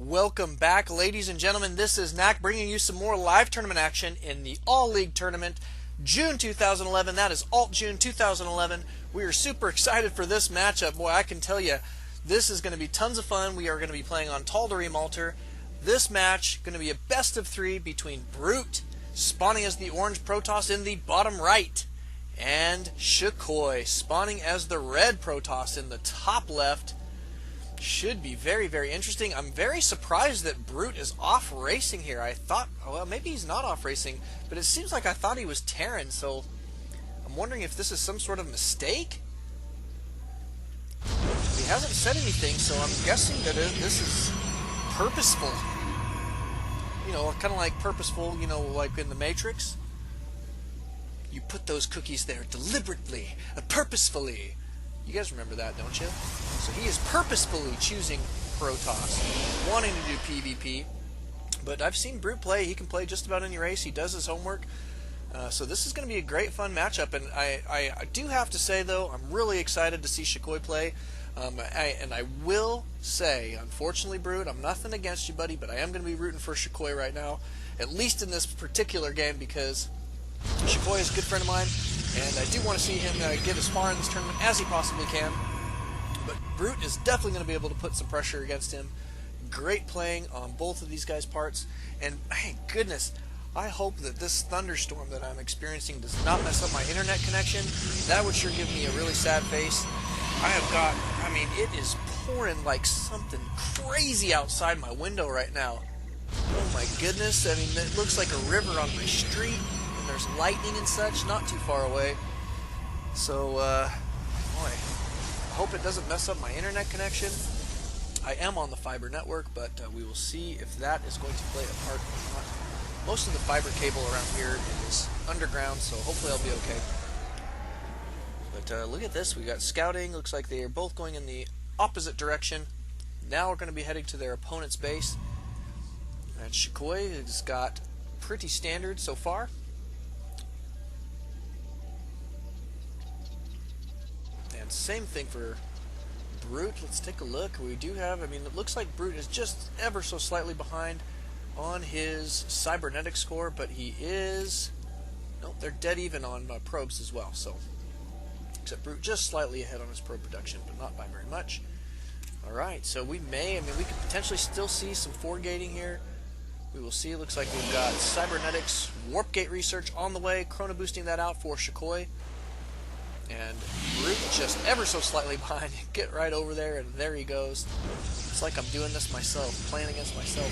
Welcome back, ladies and gentlemen. This is Knack bringing you some more live tournament action in the All-League Tournament, June 2011. That is Alt-Jun 2011. We are super excited for this matchup. Boy, I can tell you, this is going to be tons of fun. We are going to be playing on Tal'Darim Altar. This match going to be a best of three between Brute, spawning as the orange Protoss in the bottom right, and Shukoii, spawning as the red Protoss in the top left. Should be very, very interesting. I'm very surprised that Brute is off racing here. I thought, well, maybe he's not off racing, but it seems like I thought he was Terran, so I'm wondering if this is some sort of mistake. He hasn't said anything, so I'm guessing that this is purposeful. You know, kind of like purposeful, you know, like in the Matrix. You put those cookies there deliberately, purposefully. You guys remember that, don't you? So he is purposefully choosing Protoss, wanting to do PvP. But I've seen Brute play. He can play just about any race. He does his homework. So this is going to be a great, fun matchup. And I do have to say, though, I'm really excited to see Shukoii play. And I will say, unfortunately, Brute, I'm nothing against you, buddy, but I am going to be rooting for Shukoii right now, at least in this particular game, because Shukoii is a good friend of mine, and I do want to see him get as far in this tournament as he possibly can. But Brute is definitely going to be able to put some pressure against him. Great playing on both of these guys' parts. And, my goodness, I hope that this thunderstorm that I'm experiencing does not mess up my internet connection. That would sure give me a really sad face. I mean, it is pouring like something crazy outside my window right now. Oh my goodness, I mean, it looks like a river on my street. There's lightning and such, not too far away. So, boy, I hope it doesn't mess up my internet connection. I am on the fiber network, but we will see if that is going to play a part or not. Most of the fiber cable around here is underground, so hopefully I'll be okay. But look at this, we got scouting. Looks like they are both going in the opposite direction. Now we're going to be heading to their opponent's base. And Shukoii has got pretty standard so far. Same thing for Brute. Let's take a look. We do have, I mean, it looks like Brute is just ever so slightly behind on his cybernetic score, but he is, nope, they're dead even on probes as well, so, except Brute just slightly ahead on his probe production, but not by very much. Alright, so we could potentially still see some four-gating here. We will see. Looks like we've got cybernetics, warp gate research on the way, chrono boosting that out for Shukoii. And Brute just ever so slightly behind. Get right over there, and there he goes. It's like I'm doing this myself, playing against myself.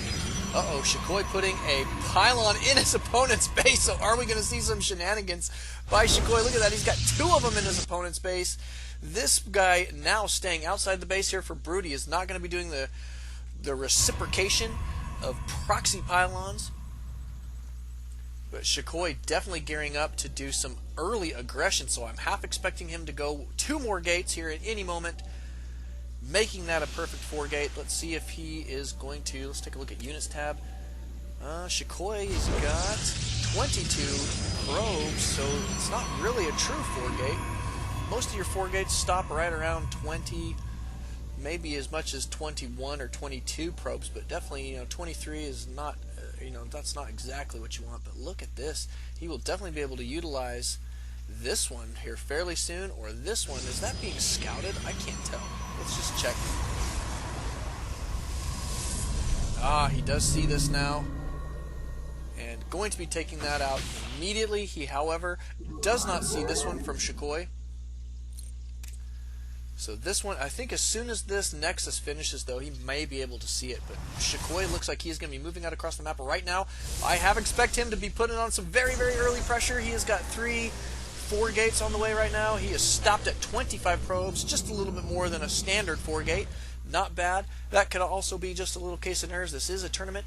Uh-oh, Shukoii putting a pylon in his opponent's base. So are we going to see some shenanigans by Shukoii? Look at that. He's got two of them in his opponent's base. This guy now staying outside the base here for Brute. He is not going to be doing the reciprocation of proxy pylons. But Shukoii definitely gearing up to do some early aggression, so I'm half expecting him to go two more gates here at any moment, making that a perfect four gate. Let's see if he is going to, let's take a look at units tab. Shukoii's got 22 probes, so it's not really a true four gate. Most of your four gates stop right around 20, maybe as much as 21 or 22 probes, but definitely, 23 is not, that's not exactly what you want. But look at this. He will definitely be able to utilize this one here fairly soon, or this one. Is that being scouted? I can't tell. Let's just check. He does see this now, and going to be taking that out immediately. He, however, does not see this one from Shukoii. So this one, I think as soon as this Nexus finishes, though, he may be able to see it. But Shukoii looks like he's going to be moving out across the map right now. I have expect him to be putting on some very, very early pressure. He has got 4 gates on the way right now. He is stopped at 25 probes, just a little bit more than a standard 4 gate. Not bad. That could also be just a little case of nerves. This is a tournament.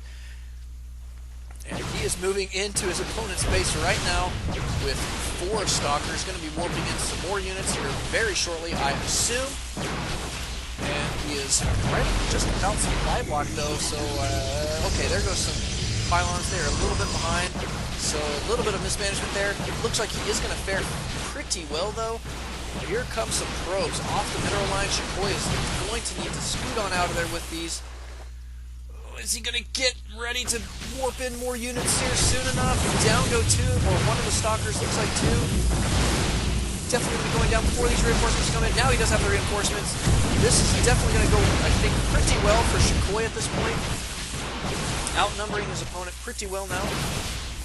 And he is moving into his opponent's base right now with 4 stalkers. Going to be warping in some more units here very shortly, I assume. And he is right just about some buy block though. So, okay, there goes some pylons there, a little bit behind. So a little bit of mismanagement there. It looks like he is going to fare pretty well though. Here comes some probes off the mineral line. Shukoii is going to need to scoot on out of there with these. is he going to get ready to warp in more units here soon enough? Down go two, or one of the stalkers, looks like two. Definitely going to be going down before these reinforcements come in. Now he does have the reinforcements. This is definitely going to go, I think, pretty well for Shukoii at this point. Outnumbering his opponent pretty well now.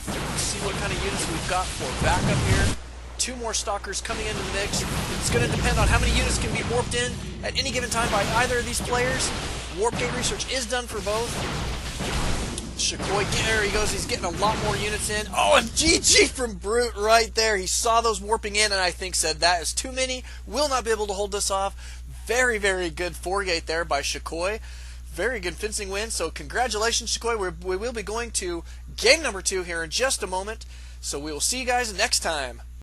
Let's see what kind of units we've got for backup here. Two more stalkers coming into the mix. It's going to depend on how many units can be warped in at any given time by either of these players. Warp gate research is done for both. Shukoii, there he goes. He's getting a lot more units in. Oh, and GG from Brute right there. He saw those warping in and I think said, that is too many. Will not be able to hold this off. Very, very good 4-gate there by Shukoii. Very good fencing win. So congratulations, Shukoii. We will be going to game number 2 here in just a moment. So we will see you guys next time.